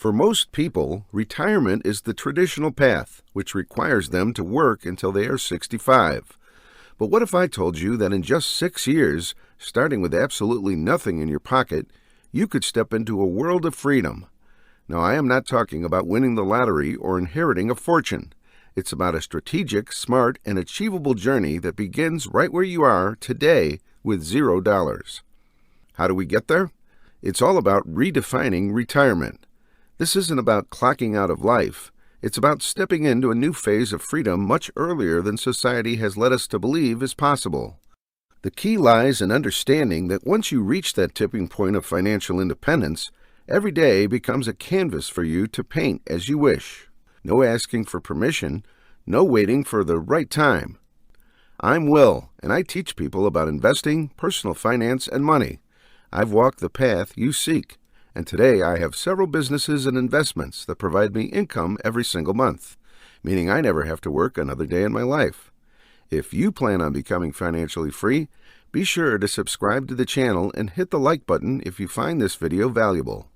For most people, retirement is the traditional path, which requires them to work until they are 65. But what if I told you that in just 6 years, starting with absolutely nothing in your pocket, you could step into a world of freedom? Now, I am not talking about winning the lottery or inheriting a fortune. It's about a strategic, smart, and achievable journey that begins right where you are today with $0. How do we get there? It's all about redefining retirement. This isn't about clocking out of life. It's about stepping into a new phase of freedom much earlier than society has led us to believe is possible. The key lies in understanding that once you reach that tipping point of financial independence, every day becomes a canvas for you to paint as you wish. No asking for permission, no waiting for the right time. I'm Will, and I teach people about investing, personal finance, and money. I've walked the path you seek, and today I have several businesses and investments that provide me income every single month, meaning I never have to work another day in my life. If you plan on becoming financially free, be sure to subscribe to the channel and hit the like button if you find this video valuable.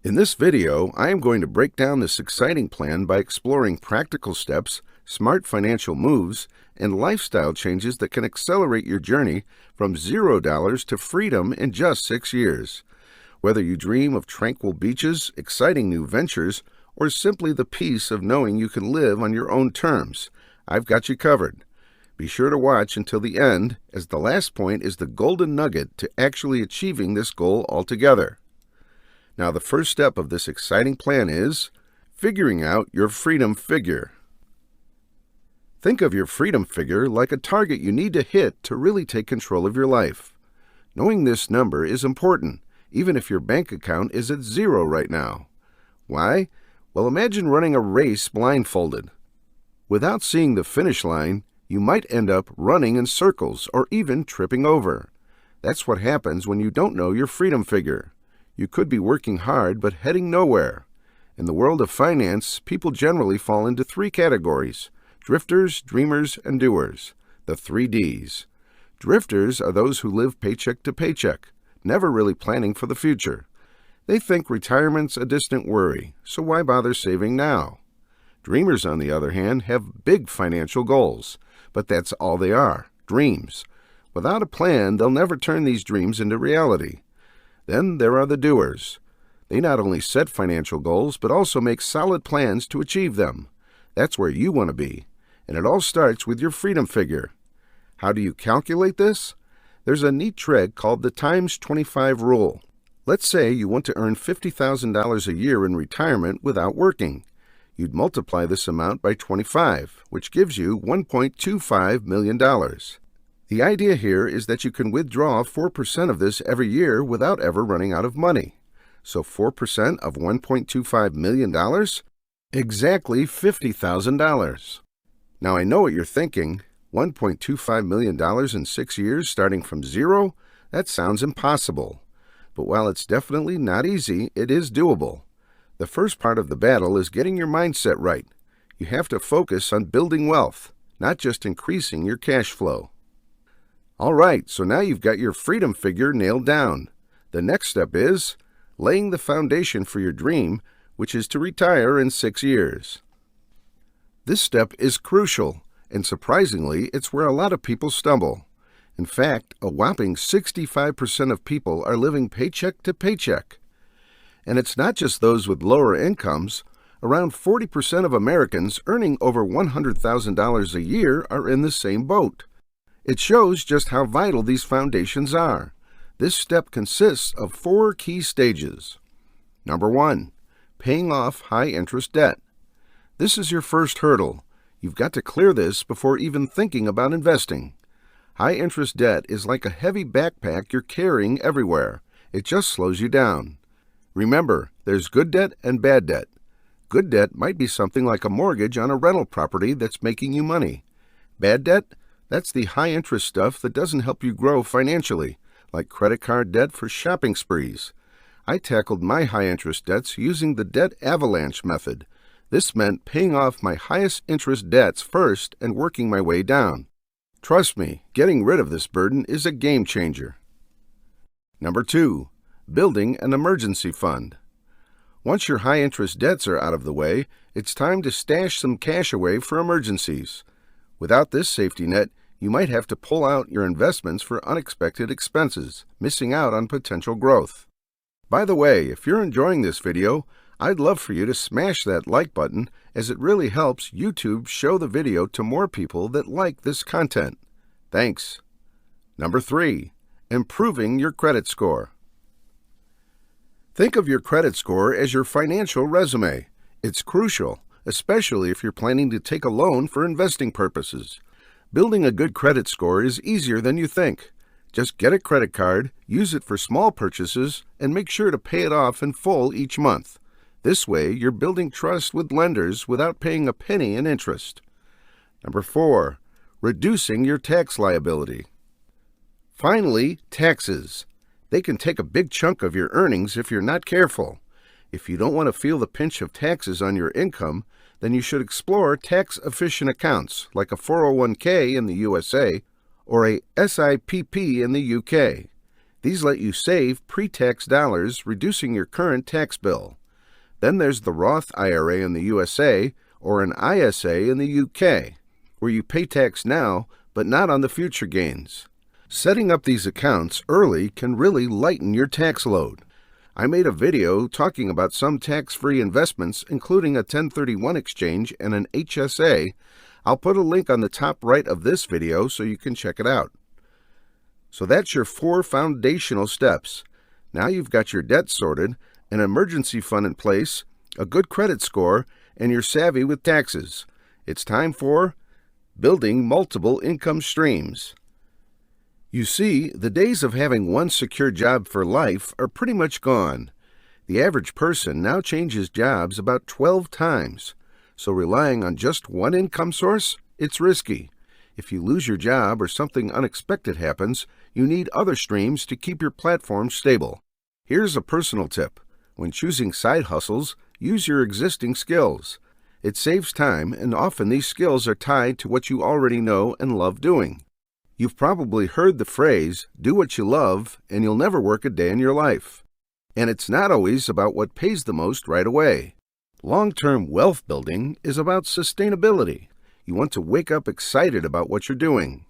In this video, I am going to break down this exciting plan by exploring practical steps, smart financial moves, and lifestyle changes that can accelerate your journey from $0 to freedom in just 6 years. Whether you dream of tranquil beaches, exciting new ventures, or simply the peace of knowing you can live on your own terms, I've got you covered. Be sure to watch until the end, as the last point is the golden nugget to actually achieving this goal altogether. Now, the first step of this exciting plan is figuring out your freedom figure. Think of your freedom figure like a target you need to hit to really take control of your life. Knowing this number is important, even if your bank account is at 0 right now. Why? Well, imagine running a race blindfolded. Without seeing the finish line, you might end up running in circles or even tripping over. That's what happens when you don't know your freedom figure. You could be working hard but heading nowhere. In the world of finance, people generally fall into 3 categories: drifters, dreamers, and doers, the 3 Ds. Drifters are those who live paycheck to paycheck, never really planning for the future. They think retirement's a distant worry, so why bother saving now? Dreamers, on the other hand, have big financial goals, but that's all they are, dreams. Without a plan, they'll never turn these dreams into reality. Then there are the doers. They not only set financial goals, but also make solid plans to achieve them. That's where you want to be, and it all starts with your freedom figure. How do you calculate this? There's a neat trick called the times 25 rule. Let's say you want to earn $50,000 a year in retirement without working. You'd multiply this amount by 25, which gives you $1.25 million. The idea here is that you can withdraw 4% of this every year without ever running out of money. So 4% of $1.25 million? Exactly $50,000. Now, I know what you're thinking. $1.25 million in 6 years starting from 0? That sounds impossible. But while it's definitely not easy, it is doable. The first part of the battle is getting your mindset right. You have to focus on building wealth, not just increasing your cash flow. All right, so now you've got your freedom figure nailed down. The next step is laying the foundation for your dream, which is to retire in 6 years. This step is crucial, and surprisingly, it's where a lot of people stumble. In fact, a whopping 65% of people are living paycheck to paycheck. And it's not just those with lower incomes. Around 40% of Americans earning over $100,000 a year are in the same boat. It shows just how vital these foundations are. This step consists of 4 key stages. Number 1, paying off high-interest debt. This is your first hurdle. You've got to clear this before even thinking about investing. High-interest debt is like a heavy backpack you're carrying everywhere. It just slows you down. Remember, there's good debt and bad debt. Good debt might be something like a mortgage on a rental property that's making you money. Bad debt? That's the high-interest stuff that doesn't help you grow financially, like credit card debt for shopping sprees. I tackled my high-interest debts using the debt avalanche method. This meant paying off my highest-interest debts first and working my way down. Trust me, getting rid of this burden is a game changer. Number 2, building an emergency fund. Once your high-interest debts are out of the way, it's time to stash some cash away for emergencies. Without this safety net, you might have to pull out your investments for unexpected expenses, missing out on potential growth. By the way, if you're enjoying this video, I'd love for you to smash that like button, as it really helps YouTube show the video to more people that like this content. Thanks. Number 3. Improving your credit score. Think of your credit score as your financial resume. It's crucial, especially if you're planning to take a loan for investing purposes. Building a good credit score is easier than you think. Just get a credit card, use it for small purchases, and make sure to pay it off in full each month. This way, you're building trust with lenders without paying a penny in interest. Number 4. Reducing your tax liability. Finally, taxes. They can take a big chunk of your earnings if you're not careful. If you don't want to feel the pinch of taxes on your income, then you should explore tax-efficient accounts like a 401k in the USA or a SIPP in the UK. These let you save pre-tax dollars, reducing your current tax bill. Then there's the Roth IRA in the USA or an ISA in the UK, where you pay tax now but not on the future gains. Setting up these accounts early can really lighten your tax load. I made a video talking about some tax-free investments, including a 1031 exchange and an HSA. I'll put a link on the top right of this video so you can check it out. So that's your 4 foundational steps. Now you've got your debt sorted, an emergency fund in place, a good credit score, and you're savvy with taxes. It's time for building multiple income streams. You see, the days of having one secure job for life are pretty much gone. The average person now changes jobs about 12 times, so relying on just one income source, it's risky. If you lose your job or something unexpected happens, you need other streams to keep your platform stable. Here's a personal tip. When choosing side hustles, use your existing skills. It saves time, and often these skills are tied to what you already know and love doing. You've probably heard the phrase, do what you love, and you'll never work a day in your life. And it's not always about what pays the most right away. Long-term wealth building is about sustainability. You want to wake up excited about what you're doing.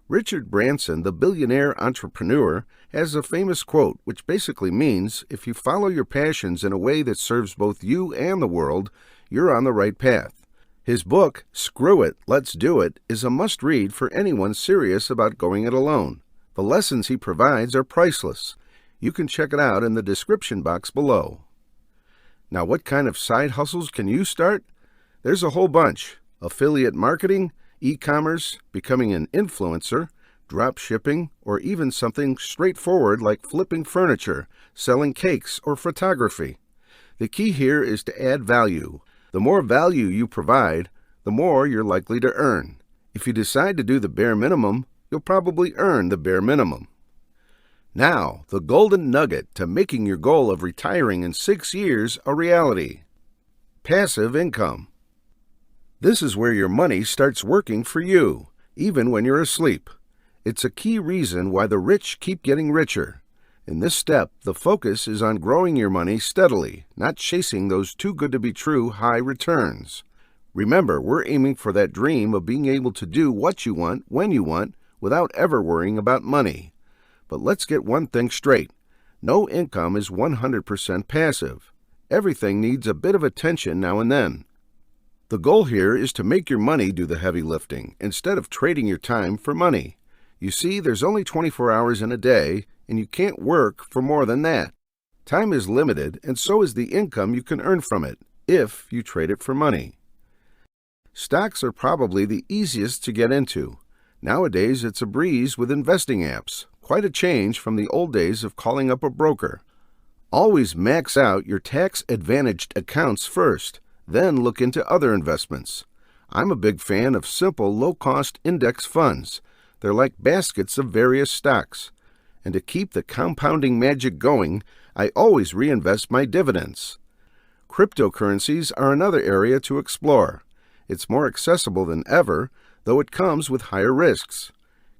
Richard Branson, the billionaire entrepreneur, has a famous quote which basically means if you follow your passions in a way that serves both you and the world, you're on the right path. His book, Screw It, Let's Do It, is a must-read for anyone serious about going it alone. The lessons he provides are priceless. You can check it out in the description box below. Now, what kind of side hustles can you start? There's a whole bunch. Affiliate marketing, e-commerce, becoming an influencer, drop shipping, or even something straightforward like flipping furniture, selling cakes, or photography. The key here is to add value. The more value you provide, the more you're likely to earn. If you decide to do the bare minimum, you'll probably earn the bare minimum. Now, the golden nugget to making your goal of retiring in 6 years a reality. Passive income. This is where your money starts working for you, even when you're asleep. It's a key reason why the rich keep getting richer. In this step, the focus is on growing your money steadily, not chasing those too-good-to-be-true high returns. Remember, we're aiming for that dream of being able to do what you want, when you want, without ever worrying about money. But let's get one thing straight. No income is 100% passive. Everything needs a bit of attention now and then. The goal here is to make your money do the heavy lifting, instead of trading your time for money. You see, there's only 24 hours in a day, and you can't work for more than that. Time is limited, and so is the income you can earn from it, if you trade it for money. Stocks are probably the easiest to get into. Nowadays, it's a breeze with investing apps, quite a change from the old days of calling up a broker. Always max out your tax-advantaged accounts first, then look into other investments. I'm a big fan of simple, low-cost index funds. They're like baskets of various stocks. And to keep the compounding magic going, I always reinvest my dividends. Cryptocurrencies are another area to explore. It's more accessible than ever, though it comes with higher risks.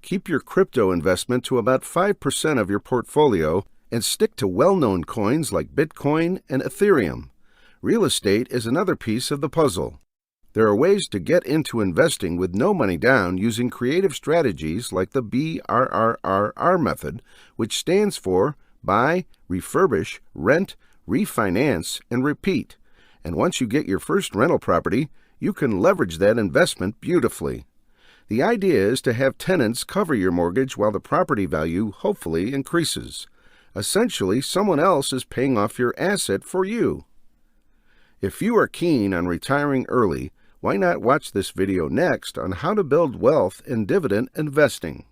Keep your crypto investment to about 5% of your portfolio And stick to well-known coins like Bitcoin and Ethereum. Real estate is another piece of the puzzle. There are ways to get into investing with no money down using creative strategies like the BRRRR method, which stands for buy, refurbish, rent, refinance, and repeat. And once you get your first rental property, you can leverage that investment beautifully. The idea is to have tenants cover your mortgage while the property value hopefully increases. Essentially, someone else is paying off your asset for you. If you are keen on retiring early, why not watch this video next on how to build wealth in dividend investing?